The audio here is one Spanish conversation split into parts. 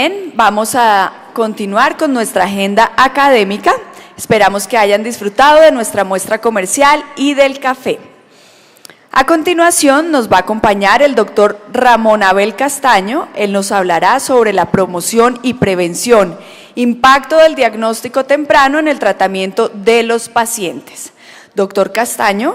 Bien, vamos a continuar con nuestra agenda académica. Esperamos que hayan disfrutado de nuestra muestra comercial y del café. A continuación nos va a acompañar el doctor Ramón Abel Castaño. Él nos hablará sobre la promoción y prevención, impacto del diagnóstico temprano en el tratamiento de los pacientes. Doctor Castaño,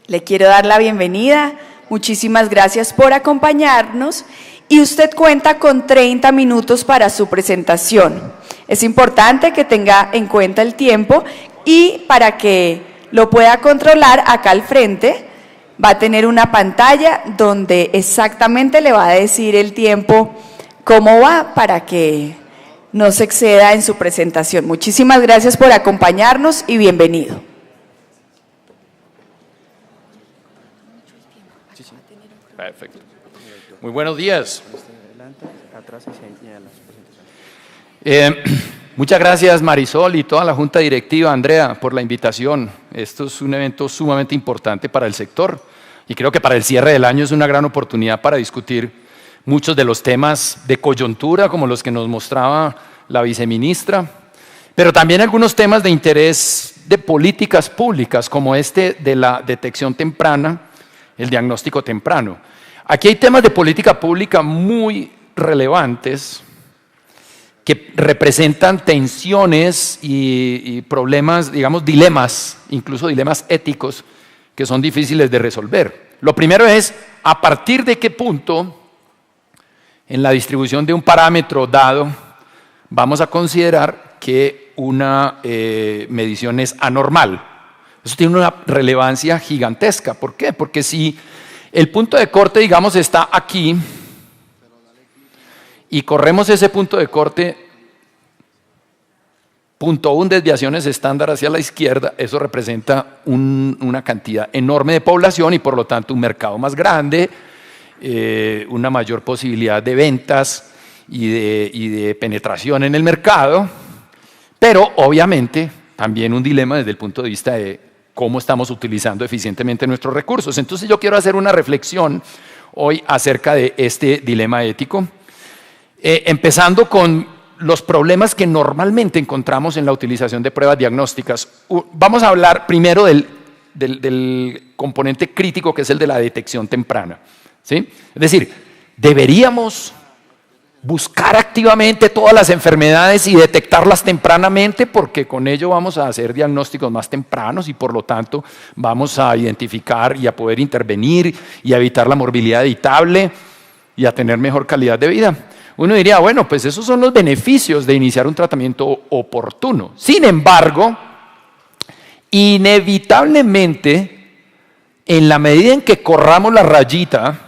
le quiero dar la bienvenida. Muchísimas gracias por acompañarnos y usted cuenta con 30 minutos para su presentación. Es importante que tenga en cuenta el tiempo y para que lo pueda controlar, acá al frente va a tener una pantalla donde exactamente le va a decir el tiempo, cómo va, para que no se exceda en su presentación. Muchísimas gracias por acompañarnos y bienvenido. Perfecto. Muy buenos días. Muchas gracias, Marisol, y toda la Junta Directiva, Andrea, por la invitación. Esto es un evento sumamente importante para el sector y creo que para el cierre del año es una gran oportunidad para discutir muchos de los temas de coyuntura, como los que nos mostraba la viceministra, pero también algunos temas de interés de políticas públicas, como este de la detección temprana, el diagnóstico temprano. Aquí hay temas de política pública muy relevantes que representan tensiones y problemas, digamos, dilemas, incluso dilemas éticos, que son difíciles de resolver. Lo primero es, ¿a partir de qué punto en la distribución de un parámetro dado vamos a considerar que una medición es anormal? Eso tiene una relevancia gigantesca. ¿Por qué? Porque si el punto de corte, digamos, está aquí y corremos ese punto de corte, 0.1 desviaciones estándar hacia la izquierda, eso representa una cantidad enorme de población y por lo tanto un mercado más grande, una mayor posibilidad de ventas y de penetración en el mercado, pero obviamente también un dilema desde el punto de vista de cómo estamos utilizando eficientemente nuestros recursos. Entonces yo quiero hacer una reflexión hoy acerca de este dilema ético, empezando con los problemas que normalmente encontramos en la utilización de pruebas diagnósticas. Vamos a hablar primero del componente crítico, que es el de la detección temprana, ¿sí? Es decir, deberíamos buscar activamente todas las enfermedades y detectarlas tempranamente, porque con ello vamos a hacer diagnósticos más tempranos y por lo tanto vamos a identificar y a poder intervenir y a evitar la morbilidad evitable y a tener mejor calidad de vida. Uno diría, bueno, pues esos son los beneficios de iniciar un tratamiento oportuno. Sin embargo, inevitablemente, en la medida en que corramos la rayita,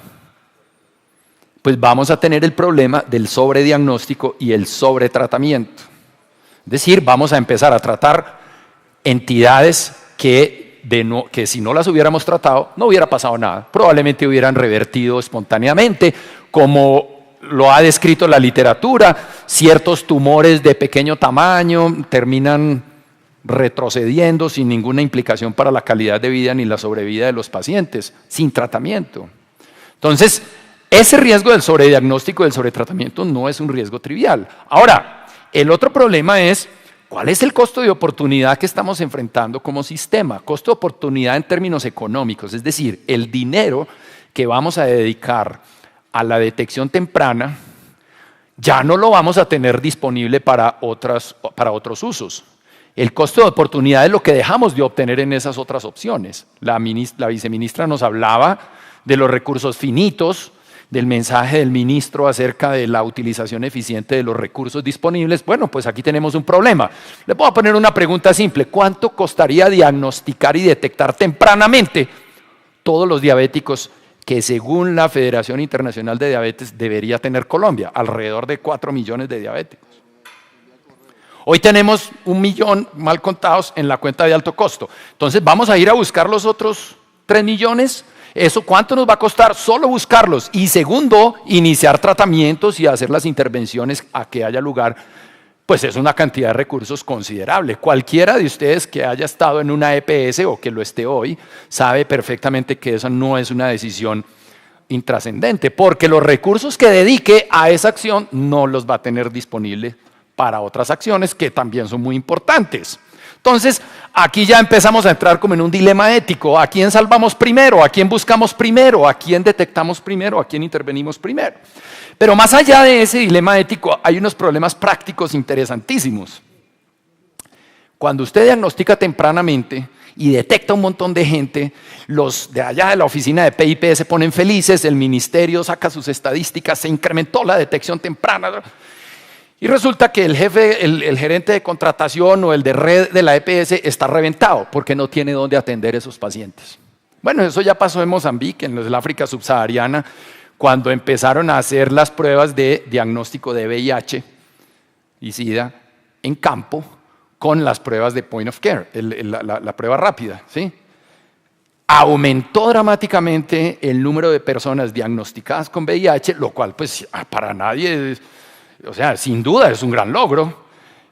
pues vamos a tener el problema del sobrediagnóstico y el sobretratamiento. Es decir, vamos a empezar a tratar entidades que si no las hubiéramos tratado, no hubiera pasado nada. Probablemente hubieran revertido espontáneamente, como lo ha descrito la literatura. Ciertos tumores de pequeño tamaño terminan retrocediendo sin ninguna implicación para la calidad de vida ni la sobrevida de los pacientes, sin tratamiento. Entonces, ese riesgo del sobrediagnóstico y del sobretratamiento no es un riesgo trivial. Ahora, el otro problema es, ¿cuál es el costo de oportunidad que estamos enfrentando como sistema? Costo de oportunidad en términos económicos, es decir, el dinero que vamos a dedicar a la detección temprana ya no lo vamos a tener disponible para otros usos. El costo de oportunidad es lo que dejamos de obtener en esas otras opciones. La viceministra nos hablaba de los recursos finitos, del mensaje del ministro acerca de la utilización eficiente de los recursos disponibles. Bueno, pues aquí tenemos un problema. Le puedo poner una pregunta simple. ¿Cuánto costaría diagnosticar y detectar tempranamente todos los diabéticos que según la Federación Internacional de Diabetes debería tener Colombia? Alrededor de 4 millones de diabéticos. Hoy tenemos 1 millón mal contados en la cuenta de alto costo. Entonces, ¿vamos a ir a buscar los otros 3 millones? ¿Eso cuánto nos va a costar? Solo buscarlos. Y segundo, iniciar tratamientos y hacer las intervenciones a que haya lugar. Pues es una cantidad de recursos considerable. Cualquiera de ustedes que haya estado en una EPS o que lo esté hoy, sabe perfectamente que esa no es una decisión intrascendente, porque los recursos que dedique a esa acción no los va a tener disponibles para otras acciones que también son muy importantes. Entonces, aquí ya empezamos a entrar como en un dilema ético. ¿A quién salvamos primero? ¿A quién buscamos primero? ¿A quién detectamos primero? ¿A quién intervenimos primero? Pero más allá de ese dilema ético, hay unos problemas prácticos interesantísimos. Cuando usted diagnostica tempranamente y detecta un montón de gente, los de allá de la oficina de PIP se ponen felices, el ministerio saca sus estadísticas, se incrementó la detección temprana. Y resulta que el jefe, el gerente de contratación o el de red de la EPS está reventado porque no tiene dónde atender esos pacientes. Bueno, eso ya pasó en Mozambique, en el África subsahariana, cuando empezaron a hacer las pruebas de diagnóstico de VIH y SIDA en campo con las pruebas de point of care, la prueba rápida, ¿sí? Aumentó dramáticamente el número de personas diagnosticadas con VIH, lo cual pues para nadie, o sea, sin duda es un gran logro,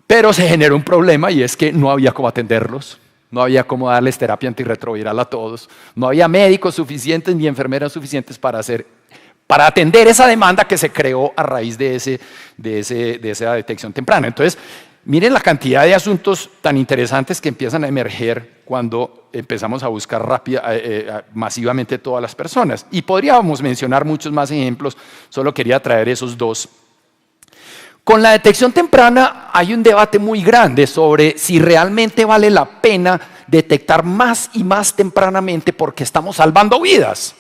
pero se generó un problema y es que no había cómo atenderlos, no había cómo darles terapia antirretroviral a todos, no había médicos suficientes ni enfermeras suficientes para atender esa demanda que se creó a raíz de esa detección temprana. Entonces, miren la cantidad de asuntos tan interesantes que empiezan a emerger cuando empezamos a buscar masivamente todas las personas. Y podríamos mencionar muchos más ejemplos, solo quería traer esos dos. Con la detección temprana hay un debate muy grande sobre si realmente vale la pena detectar más y más tempranamente porque estamos salvando vidas.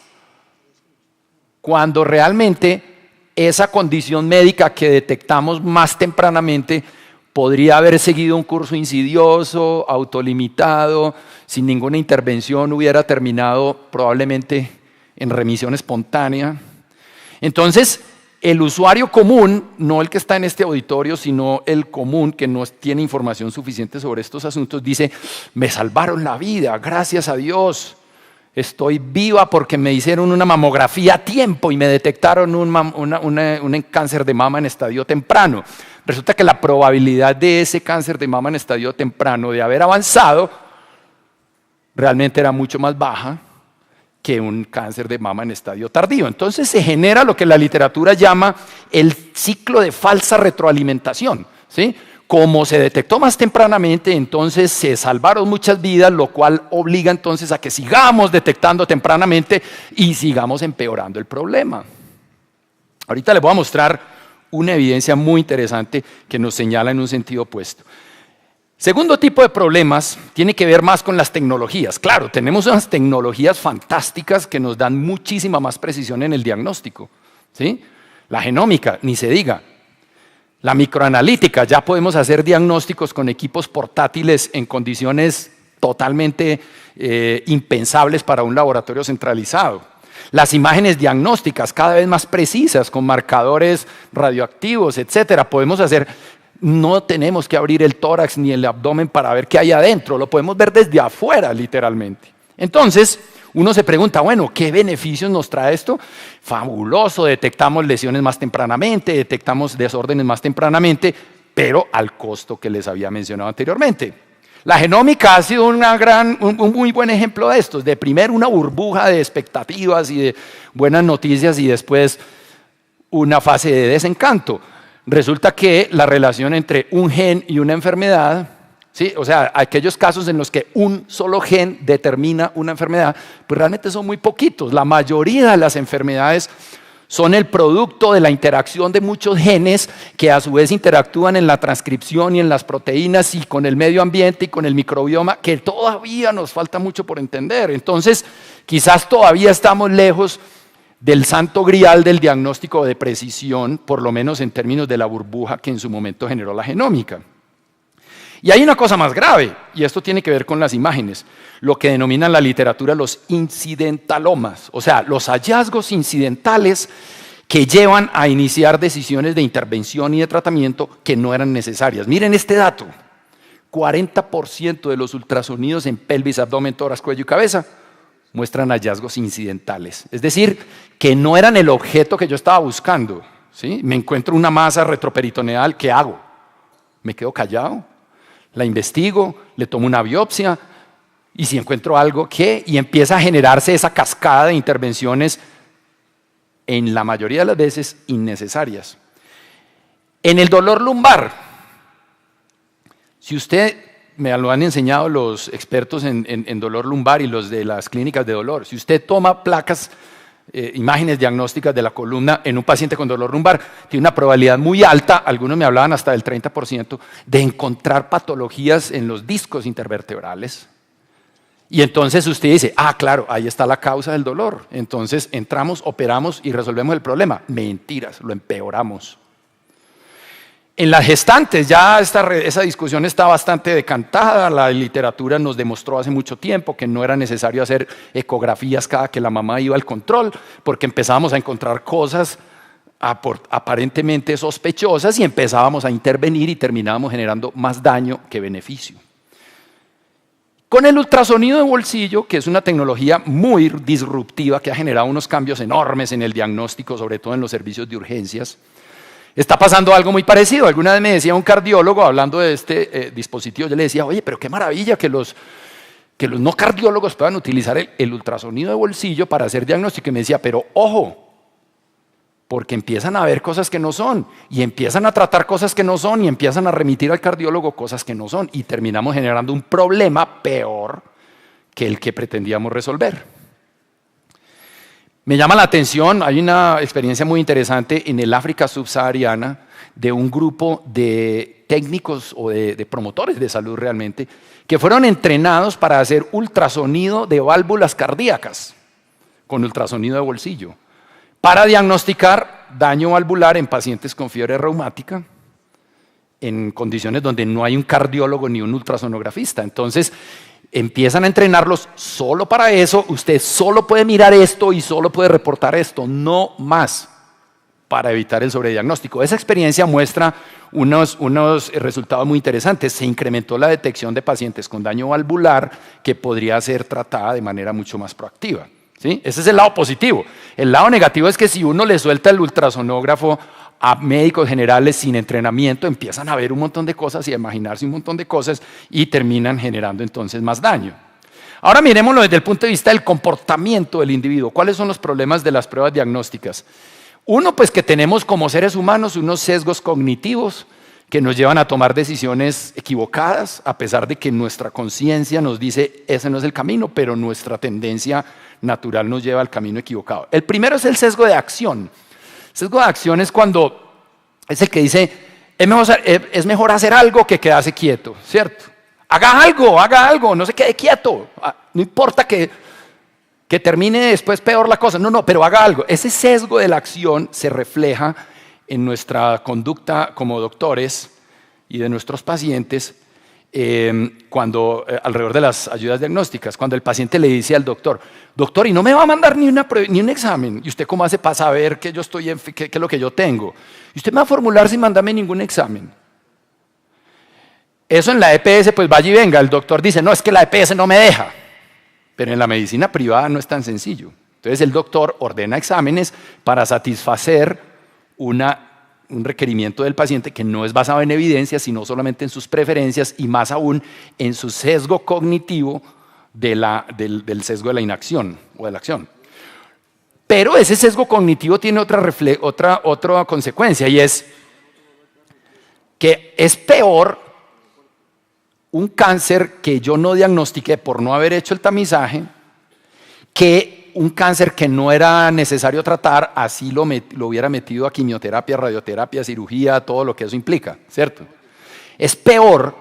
Cuando realmente esa condición médica que detectamos más tempranamente podría haber seguido un curso insidioso, autolimitado, sin ninguna intervención, hubiera terminado probablemente en remisión espontánea. Entonces, el usuario común, no el que está en este auditorio, sino el común que no tiene información suficiente sobre estos asuntos, dice, me salvaron la vida, gracias a Dios. Estoy viva porque me hicieron una mamografía a tiempo y me detectaron un cáncer de mama en estadio temprano. Resulta que la probabilidad de ese cáncer de mama en estadio temprano de haber avanzado realmente era mucho más baja que un cáncer de mama en estadio tardío. Entonces se genera lo que la literatura llama el ciclo de falsa retroalimentación, ¿sí? Como se detectó más tempranamente, entonces se salvaron muchas vidas, lo cual obliga entonces a que sigamos detectando tempranamente y sigamos empeorando el problema. Ahorita les voy a mostrar una evidencia muy interesante que nos señala en un sentido opuesto. Segundo tipo de problemas tiene que ver más con las tecnologías. Claro, tenemos unas tecnologías fantásticas que nos dan muchísima más precisión en el diagnóstico, ¿sí? La genómica, ni se diga. La microanalítica, ya podemos hacer diagnósticos con equipos portátiles en condiciones totalmente impensables para un laboratorio centralizado. Las imágenes diagnósticas cada vez más precisas con marcadores radioactivos, etcétera. Podemos hacer, no tenemos que abrir el tórax ni el abdomen para ver qué hay adentro, lo podemos ver desde afuera literalmente. Entonces, uno se pregunta, bueno, ¿qué beneficios nos trae esto? Fabuloso, detectamos lesiones más tempranamente, detectamos desórdenes más tempranamente, pero al costo que les había mencionado anteriormente. La genómica ha sido un muy buen ejemplo de esto. De primero una burbuja de expectativas y de buenas noticias y después una fase de desencanto. Resulta que la relación entre un gen y una enfermedad, ¿sí? O sea, aquellos casos en los que un solo gen determina una enfermedad, pues realmente son muy poquitos. La mayoría de las enfermedades son el producto de la interacción de muchos genes que a su vez interactúan en la transcripción y en las proteínas y con el medio ambiente y con el microbioma, que todavía nos falta mucho por entender. Entonces, quizás todavía estamos lejos del santo grial del diagnóstico de precisión, por lo menos en términos de la burbuja que en su momento generó la genómica. Y hay una cosa más grave, y esto tiene que ver con las imágenes, lo que denominan la literatura los incidentalomas, o sea, los hallazgos incidentales que llevan a iniciar decisiones de intervención y de tratamiento que no eran necesarias. Miren este dato, 40% de los ultrasonidos en pelvis, abdomen, tórax, cuello y cabeza muestran hallazgos incidentales, es decir, que no eran el objeto que yo estaba buscando, ¿sí? Me encuentro una masa retroperitoneal, ¿qué hago? ¿Me quedo callado? La investigo, le tomo una biopsia y si encuentro algo, ¿qué? Y empieza a generarse esa cascada de intervenciones en la mayoría de las veces innecesarias. En el dolor lumbar, si usted, me lo han enseñado los expertos en dolor lumbar y los de las clínicas de dolor, si usted toma placas, imágenes diagnósticas de la columna en un paciente con dolor lumbar, tiene una probabilidad muy alta, algunos me hablaban hasta del 30%, de encontrar patologías en los discos intervertebrales. Y entonces usted dice, claro, ahí está la causa del dolor. Entonces entramos, operamos y resolvemos el problema. Mentiras, lo empeoramos. En las gestantes ya esa discusión está bastante decantada. La literatura nos demostró hace mucho tiempo que no era necesario hacer ecografías cada que la mamá iba al control, porque empezábamos a encontrar cosas aparentemente sospechosas y empezábamos a intervenir y terminábamos generando más daño que beneficio. Con el ultrasonido de bolsillo, que es una tecnología muy disruptiva que ha generado unos cambios enormes en el diagnóstico, sobre todo en los servicios de urgencias, está pasando algo muy parecido. Alguna vez me decía un cardiólogo, hablando de este dispositivo, yo le decía, oye, pero qué maravilla que los no cardiólogos puedan utilizar el ultrasonido de bolsillo para hacer diagnóstico. Y me decía, pero ojo, porque empiezan a ver cosas que no son, y empiezan a tratar cosas que no son, y empiezan a remitir al cardiólogo cosas que no son, y terminamos generando un problema peor que el que pretendíamos resolver. Me llama la atención, hay una experiencia muy interesante en el África subsahariana de un grupo de técnicos o de promotores de salud realmente, que fueron entrenados para hacer ultrasonido de válvulas cardíacas con ultrasonido de bolsillo, para diagnosticar daño valvular en pacientes con fiebre reumática, en condiciones donde no hay un cardiólogo ni un ultrasonografista. Entonces, empiezan a entrenarlos solo para eso. Usted solo puede mirar esto y solo puede reportar esto, no más, para evitar el sobrediagnóstico. Esa experiencia muestra unos resultados muy interesantes. Se incrementó la detección de pacientes con daño valvular que podría ser tratada de manera mucho más proactiva. ¿Sí? Ese es el lado positivo. El lado negativo es que si uno le suelta el ultrasonógrafo a médicos generales sin entrenamiento, empiezan a ver un montón de cosas y a imaginarse un montón de cosas y terminan generando entonces más daño. Ahora miremoslo desde el punto de vista del comportamiento del individuo. ¿Cuáles son los problemas de las pruebas diagnósticas? Uno, pues que tenemos como seres humanos unos sesgos cognitivos que nos llevan a tomar decisiones equivocadas, a pesar de que nuestra conciencia nos dice ese no es el camino, pero nuestra tendencia natural nos lleva al camino equivocado. El primero es el sesgo de acción. El sesgo de acción es cuando es el que dice es mejor hacer algo que quedarse quieto, ¿cierto? Haga algo, no se quede quieto, no importa que termine después peor la cosa, no, pero haga algo. Ese sesgo de la acción se refleja en nuestra conducta como doctores y de nuestros pacientes alrededor de las ayudas diagnósticas, cuando el paciente le dice al doctor, ¿y no me va a mandar ni un examen? ¿Y usted cómo hace para saber que yo estoy qué es lo que yo tengo? ¿Y usted me va a formular sin mandarme ningún examen? Eso en la EPS, pues vaya y venga, el doctor dice, no, es que la EPS no me deja. Pero en la medicina privada no es tan sencillo. Entonces el doctor ordena exámenes para satisfacer un requerimiento del paciente que no es basado en evidencia, sino solamente en sus preferencias y más aún en su sesgo cognitivo del sesgo de la inacción o de la acción. Pero ese sesgo cognitivo tiene otra consecuencia, y es que es peor un cáncer que yo no diagnostiqué por no haber hecho el tamizaje que un cáncer que no era necesario tratar, así lo hubiera metido a quimioterapia, radioterapia, cirugía, todo lo que eso implica, ¿cierto? Es peor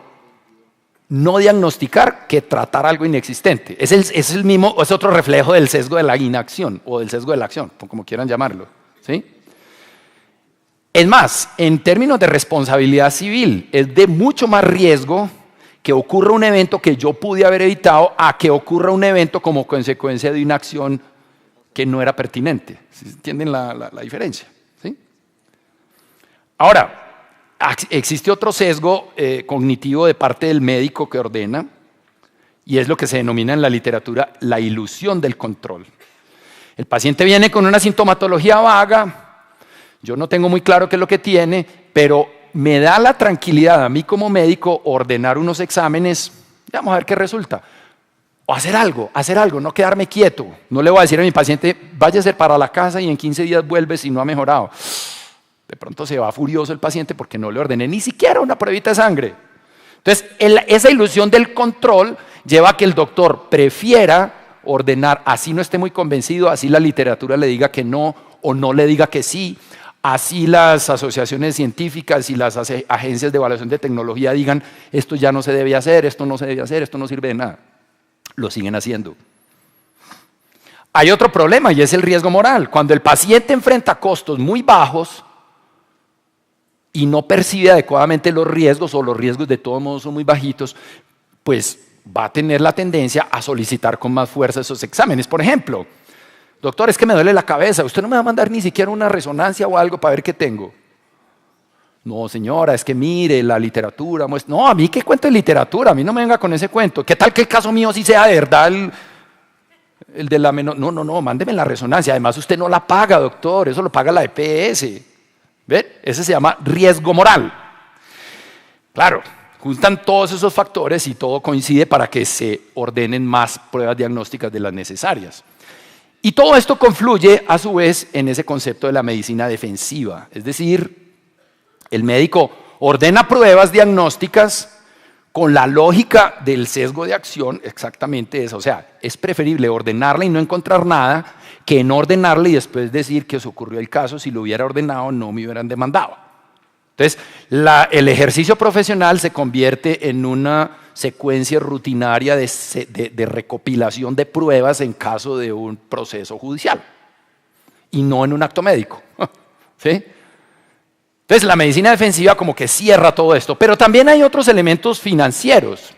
no diagnosticar que tratar algo inexistente. Es otro reflejo del sesgo de la inacción o del sesgo de la acción, como quieran llamarlo, ¿sí? Es más, en términos de responsabilidad civil, es de mucho más riesgo que ocurra un evento que yo pude haber evitado a que ocurra un evento como consecuencia de una acción que no era pertinente. ¿Sí? ¿Entienden la diferencia? ¿Sí? Ahora, existe otro sesgo cognitivo de parte del médico que ordena, y es lo que se denomina en la literatura la ilusión del control. El paciente viene con una sintomatología vaga, yo no tengo muy claro qué es lo que tiene, pero me da la tranquilidad a mí como médico ordenar unos exámenes, vamos a ver qué resulta. O hacer algo, no quedarme quieto. No le voy a decir a mi paciente, váyase para la casa y en 15 días vuelve si no ha mejorado. De pronto se va furioso el paciente porque no le ordené ni siquiera una pruebita de sangre. Entonces, esa ilusión del control lleva a que el doctor prefiera ordenar, así no esté muy convencido, así la literatura le diga que no o no le diga que sí, así las asociaciones científicas y las agencias de evaluación de tecnología digan, esto ya no se debe hacer, esto no se debe hacer, esto no sirve de nada. Lo siguen haciendo. Hay otro problema y es el riesgo moral. Cuando el paciente enfrenta costos muy bajos y no percibe adecuadamente los riesgos, o los riesgos de todos modos son muy bajitos, pues va a tener la tendencia a solicitar con más fuerza esos exámenes. Por ejemplo, doctor, es que me duele la cabeza, usted no me va a mandar ni siquiera una resonancia o algo para ver qué tengo. No, señora, es que mire, la literatura muestra. No, a mí qué cuento de literatura, a mí no me venga con ese cuento. ¿Qué tal que el caso mío sí sea de verdad el de la menor? No, mándeme la resonancia. Además, usted no la paga, doctor, eso lo paga la EPS. ¿Ven? Ese se llama riesgo moral. Claro, juntan todos esos factores y todo coincide para que se ordenen más pruebas diagnósticas de las necesarias. Y todo esto confluye, a su vez, en ese concepto de la medicina defensiva. Es decir, el médico ordena pruebas diagnósticas con la lógica del sesgo de acción, exactamente eso. O sea, es preferible ordenarla y no encontrar nada que no ordenarla y después decir que se ocurrió el caso, si lo hubiera ordenado no me hubieran demandado. Entonces, el ejercicio profesional se convierte en una secuencia rutinaria de recopilación de pruebas en caso de un proceso judicial y no en un acto médico. ¿Sí? Entonces, la medicina defensiva como que cierra todo esto, pero también hay otros elementos financieros.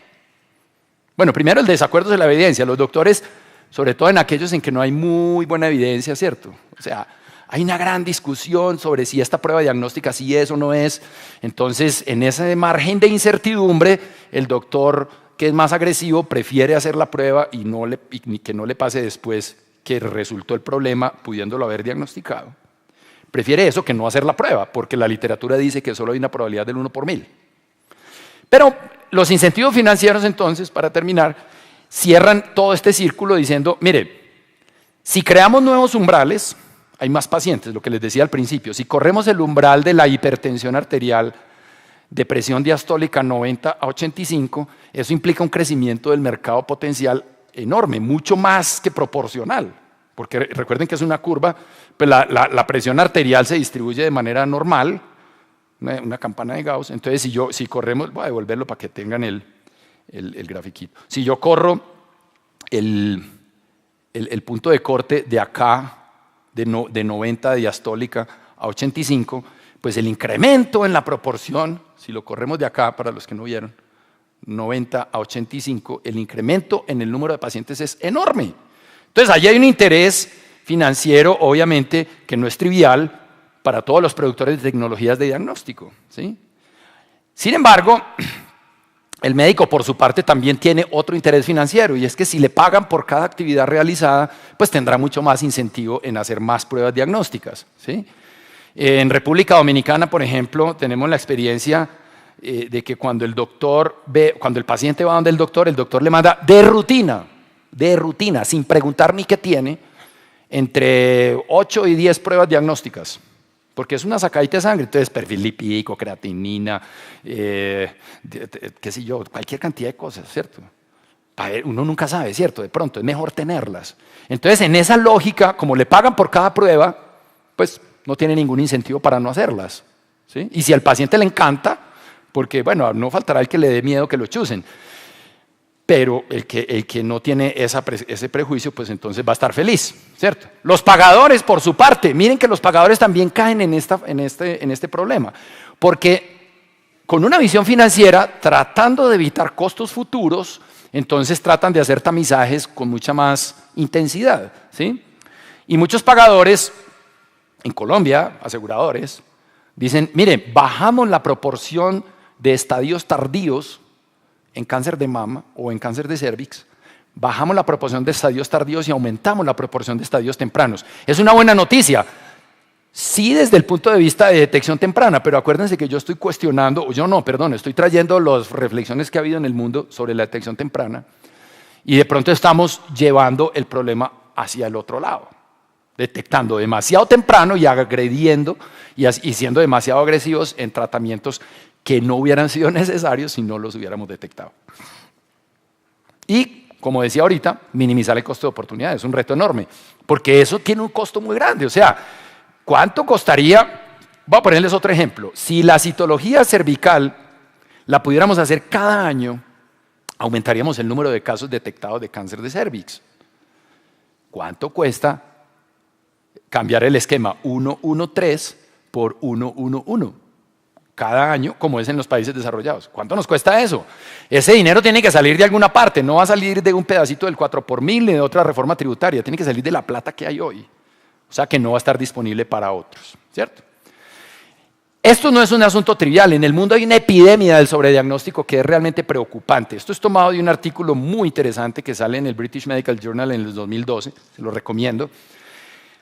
Bueno, primero el desacuerdo de la evidencia. Los doctores, sobre todo en aquellos en que no hay muy buena evidencia, ¿cierto? O sea, hay una gran discusión sobre si esta prueba diagnóstica sí es o no es. Entonces, en ese margen de incertidumbre, el doctor que es más agresivo prefiere hacer la prueba y que no le pase después que resultó el problema pudiéndolo haber diagnosticado. Prefiere eso que no hacer la prueba, porque la literatura dice que solo hay una probabilidad del 1 por 1000. Pero los incentivos financieros, entonces, para terminar, cierran todo este círculo diciendo, mire, si creamos nuevos umbrales, hay más pacientes, lo que les decía al principio. Si corremos el umbral de la hipertensión arterial, de presión diastólica 90 a 85, eso implica un crecimiento del mercado potencial enorme, mucho más que proporcional. Porque recuerden que es una curva, pues la presión arterial se distribuye de manera normal, una campana de Gauss. Entonces, si corremos, voy a devolverlo para que tengan el grafiquito. Si yo corro el punto de corte de acá, de 90 diastólica a 85, pues el incremento en la proporción, si lo corremos de acá, para los que no vieron, 90 a 85, el incremento en el número de pacientes es enorme. Entonces, allí hay un interés financiero, obviamente, que no es trivial para todos los productores de tecnologías de diagnóstico, ¿sí? Sin embargo, el médico, por su parte, también tiene otro interés financiero, y es que si le pagan por cada actividad realizada, pues tendrá mucho más incentivo en hacer más pruebas diagnósticas, ¿sí? En República Dominicana, por ejemplo, tenemos la experiencia de que cuando el paciente va donde el doctor le manda de rutina, sin preguntar ni qué tiene, entre 8 y 10 pruebas diagnósticas, porque es una sacadita de sangre. Entonces, perfil lipídico, creatinina, qué sé yo, cualquier cantidad de cosas, ¿cierto? Uno nunca sabe, ¿cierto? De pronto, es mejor tenerlas. Entonces, en esa lógica, como le pagan por cada prueba, pues no tiene ningún incentivo para no hacerlas, ¿sí? Y si al paciente le encanta, porque, bueno, no faltará el que le dé miedo que lo chusen, pero el que no tiene ese prejuicio, pues entonces va a estar feliz, ¿cierto? Los pagadores, por su parte, miren que los pagadores también caen en este problema, porque con una visión financiera, tratando de evitar costos futuros, entonces tratan de hacer tamizajes con mucha más intensidad, ¿sí? Y muchos pagadores, en Colombia, aseguradores, dicen, mire, bajamos la proporción de estadios tardíos en cáncer de mama o en cáncer de cervix, bajamos la proporción de estadios tardíos y aumentamos la proporción de estadios tempranos. Es una buena noticia, sí, desde el punto de vista de detección temprana, pero acuérdense que yo estoy cuestionando, estoy trayendo las reflexiones que ha habido en el mundo sobre la detección temprana, Y de pronto estamos llevando el problema hacia el otro lado, detectando demasiado temprano y agrediendo y siendo demasiado agresivos en tratamientos que no hubieran sido necesarios si no los hubiéramos detectado. Y, como decía ahorita, minimizar el costo de oportunidad es un reto enorme, porque eso tiene un costo muy grande. O sea, ¿cuánto costaría? Voy a ponerles otro ejemplo. Si la citología cervical la pudiéramos hacer cada año, aumentaríamos el número de casos detectados de cáncer de cervix. ¿Cuánto cuesta cambiar el esquema 113 por 111 cada año, como es en los países desarrollados? ¿Cuánto nos cuesta eso? Ese dinero tiene que salir de alguna parte, no va a salir de un pedacito del 4 por mil ni de otra reforma tributaria, tiene que salir de la plata que hay hoy. O sea que no va a estar disponible para otros, ¿cierto? Esto no es un asunto trivial. En el mundo hay una epidemia del sobrediagnóstico que es realmente preocupante. Esto es tomado de un artículo muy interesante que sale en el British Medical Journal en el 2012, se lo recomiendo,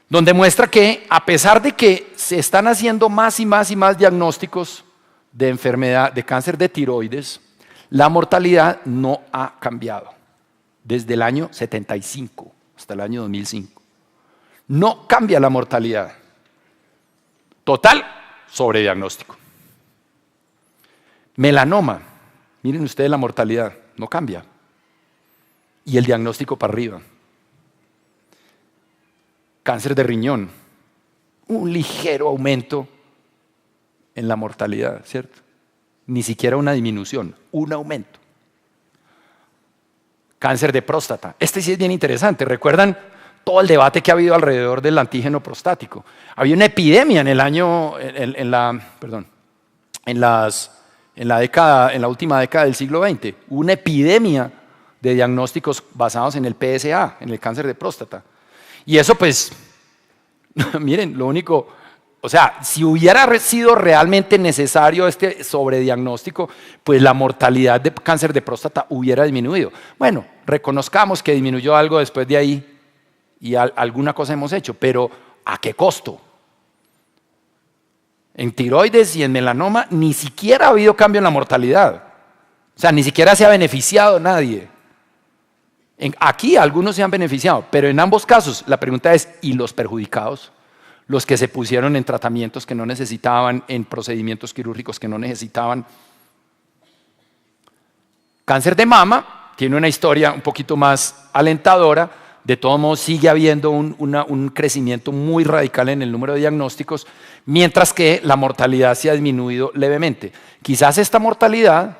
donde muestra que a pesar de que se están haciendo más y más y más diagnósticos de enfermedad, de cáncer de tiroides, la mortalidad no ha cambiado desde el año 75 hasta el año 2005. No cambia la mortalidad. Total, sobrediagnóstico. Melanoma, miren ustedes la mortalidad, no cambia. Y el diagnóstico para arriba. Cáncer de riñón, un ligero aumento en la mortalidad, ¿cierto? Ni siquiera una disminución, un aumento. Cáncer de próstata, este sí es bien interesante. ¿Recuerdan todo el debate que ha habido alrededor del antígeno prostático? Había una epidemia en el año, en la última década del siglo XX, una epidemia de diagnósticos basados en el PSA, en el cáncer de próstata. Y eso pues, miren, lo único, o sea, si hubiera sido realmente necesario este sobrediagnóstico, pues la mortalidad de cáncer de próstata hubiera disminuido. Bueno, reconozcamos que disminuyó algo después de ahí y alguna cosa hemos hecho, pero ¿a qué costo? En tiroides y en melanoma ni siquiera ha habido cambio en la mortalidad. O sea, ni siquiera se ha beneficiado nadie. Aquí algunos se han beneficiado, pero en ambos casos la pregunta es, ¿y los perjudicados? Los que se pusieron en tratamientos que no necesitaban, en procedimientos quirúrgicos que no necesitaban. Cáncer de mama tiene una historia un poquito más alentadora. De todos modos sigue habiendo un crecimiento muy radical en el número de diagnósticos, mientras que la mortalidad se ha disminuido levemente. Quizás esta mortalidad,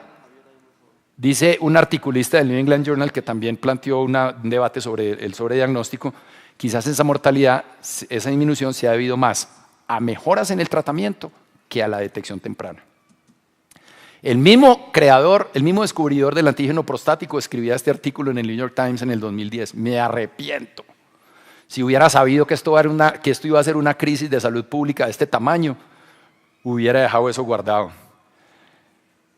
dice un articulista del New England Journal que también planteó un debate sobre el sobrediagnóstico, quizás esa mortalidad, esa disminución se ha debido más a mejoras en el tratamiento que a la detección temprana. El mismo creador, el mismo descubridor del antígeno prostático escribía este artículo en el New York Times en el 2010. Me arrepiento. Si hubiera sabido que esto iba a ser una crisis de salud pública de este tamaño, hubiera dejado eso guardado.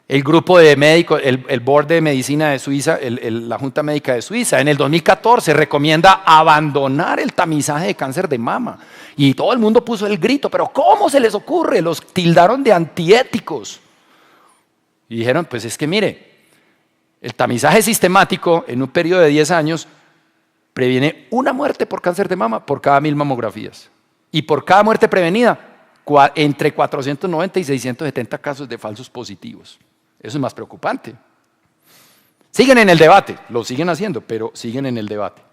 El grupo de médicos, el Board de Medicina de Suiza, la Junta Médica de Suiza, en el 2014 recomienda abandonar el tamizaje de cáncer de mama. Y todo el mundo puso el grito, pero ¿cómo se les ocurre? Los tildaron de antiéticos. Y dijeron, pues es que mire, el tamizaje sistemático en un periodo de 10 años previene una muerte por cáncer de mama por cada 1000 mamografías. Y por cada muerte prevenida, entre 490 y 670 casos de falsos positivos. Eso es más preocupante. Siguen en el debate, lo siguen haciendo, pero siguen en el debate.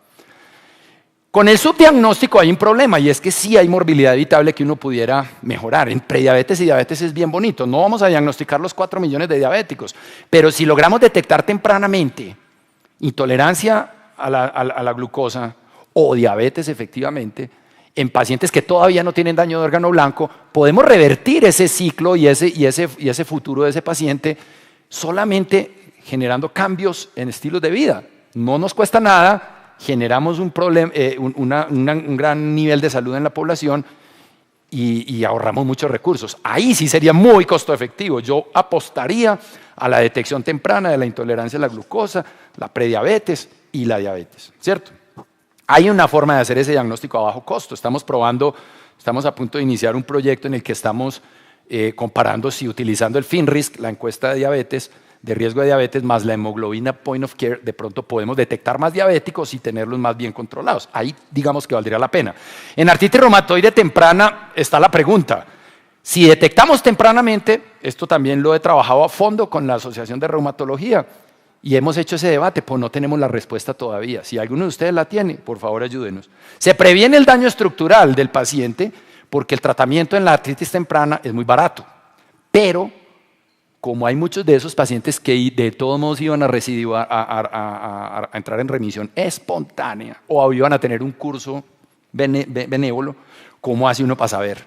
Con el subdiagnóstico hay un problema y es que sí hay morbilidad evitable que uno pudiera mejorar. En prediabetes y diabetes es bien bonito. No vamos a diagnosticar los 4 millones de diabéticos, pero si logramos detectar tempranamente intolerancia a la glucosa o diabetes efectivamente, en pacientes que todavía no tienen daño de órgano blanco, podemos revertir ese ciclo y ese futuro de ese paciente solamente generando cambios en estilos de vida. No nos cuesta nada. Generamos un gran nivel de salud en la población y ahorramos muchos recursos. Ahí sí sería muy costo efectivo. Yo apostaría a la detección temprana de la intolerancia a la glucosa, la prediabetes y la diabetes, ¿cierto? Hay una forma de hacer ese diagnóstico a bajo costo. Estamos a punto de iniciar un proyecto en el que estamos comparando si utilizando el FINRISC, la encuesta de diabetes, de riesgo de diabetes más la hemoglobina point of care, de pronto podemos detectar más diabéticos y tenerlos más bien controlados. Ahí digamos que valdría la pena. En artritis reumatoide temprana está la pregunta. Si detectamos tempranamente, esto también lo he trabajado a fondo con la Asociación de Reumatología y hemos hecho ese debate, pues no tenemos la respuesta todavía. Si alguno de ustedes la tiene, por favor ayúdenos. Se previene el daño estructural del paciente porque el tratamiento en la artritis temprana es muy barato, pero como hay muchos de esos pacientes que de todos modos iban a entrar en remisión espontánea o iban a tener un curso benévolo, ¿cómo hace uno para saber?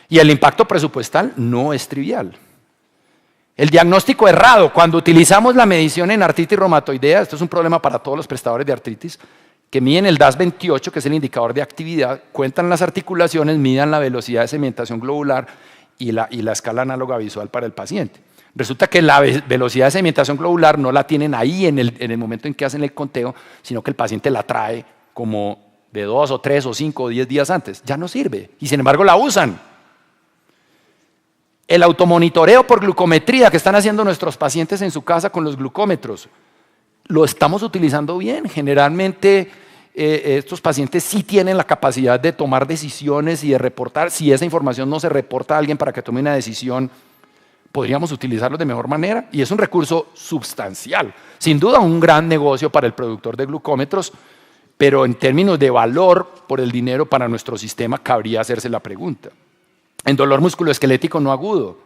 Y el impacto presupuestal no es trivial. El diagnóstico errado, cuando utilizamos la medición en artritis reumatoidea, esto es un problema para todos los prestadores de artritis, que miden el DAS28, que es el indicador de actividad, cuentan las articulaciones, midan la velocidad de sedimentación globular y la escala análoga visual para el paciente. Resulta que la velocidad de sedimentación globular no la tienen ahí en el momento en que hacen el conteo, sino que el paciente la trae como de 2 o 3 o 5 o 10 días antes. Ya no sirve y sin embargo la usan. El automonitoreo por glucometría que están haciendo nuestros pacientes en su casa con los glucómetros, lo estamos utilizando bien. Generalmente estos pacientes sí tienen la capacidad de tomar decisiones y de reportar. Si esa información no se reporta a alguien para que tome una decisión, podríamos utilizarlo de mejor manera y es un recurso sustancial. Sin duda un gran negocio para el productor de glucómetros, pero en términos de valor por el dinero para nuestro sistema cabría hacerse la pregunta. En dolor musculoesquelético no agudo,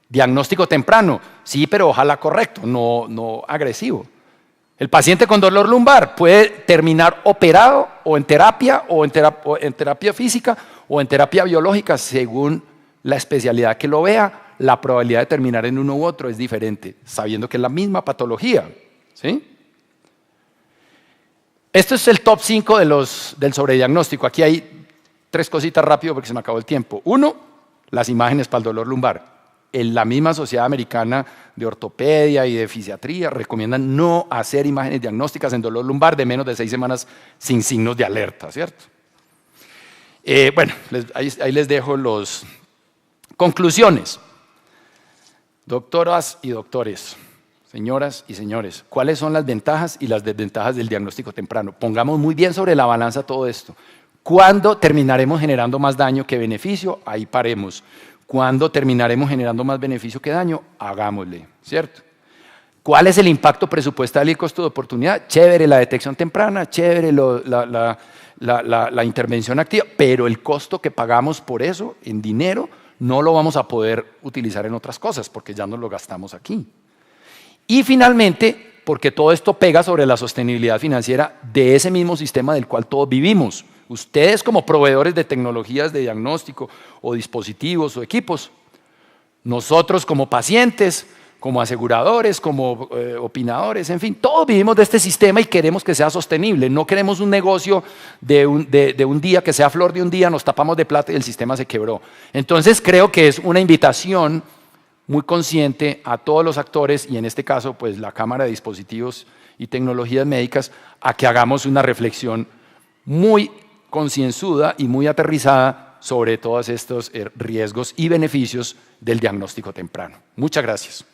diagnóstico temprano, sí, pero ojalá correcto, no agresivo. El paciente con dolor lumbar puede terminar operado o en terapia física o en terapia biológica, según la especialidad que lo vea, la probabilidad de terminar en uno u otro es diferente, sabiendo que es la misma patología. ¿Sí? Esto es el top 5 del sobrediagnóstico. Aquí hay 3 cositas rápido porque se me acabó el tiempo. 1, las imágenes para el dolor lumbar. En la misma Sociedad Americana de Ortopedia y de Fisiatría recomiendan no hacer imágenes diagnósticas en dolor lumbar de menos de 6 semanas sin signos de alerta, ¿cierto? Bueno, ahí les dejo las conclusiones. Doctoras y doctores, señoras y señores, ¿cuáles son las ventajas y las desventajas del diagnóstico temprano? Pongamos muy bien sobre la balanza todo esto. ¿Cuándo terminaremos generando más daño que beneficio? Ahí paremos. ¿Cuándo terminaremos generando más beneficio que daño? Hagámosle, ¿cierto? ¿Cuál es el impacto presupuestal y el costo de oportunidad? Chévere la detección temprana, chévere la intervención activa, pero el costo que pagamos por eso en dinero no lo vamos a poder utilizar en otras cosas porque ya nos lo gastamos aquí. Y finalmente, porque todo esto pega sobre la sostenibilidad financiera de ese mismo sistema del cual todos vivimos. Ustedes como proveedores de tecnologías de diagnóstico o dispositivos o equipos, nosotros como pacientes, como aseguradores, como opinadores, en fin, todos vivimos de este sistema y queremos que sea sostenible. No queremos un negocio de un día que sea flor de un día, nos tapamos de plata y el sistema se quebró. Entonces creo que es una invitación muy consciente a todos los actores y en este caso pues la Cámara de Dispositivos y Tecnologías Médicas a que hagamos una reflexión muy concienzuda y muy aterrizada sobre todos estos riesgos y beneficios del diagnóstico temprano. Muchas gracias.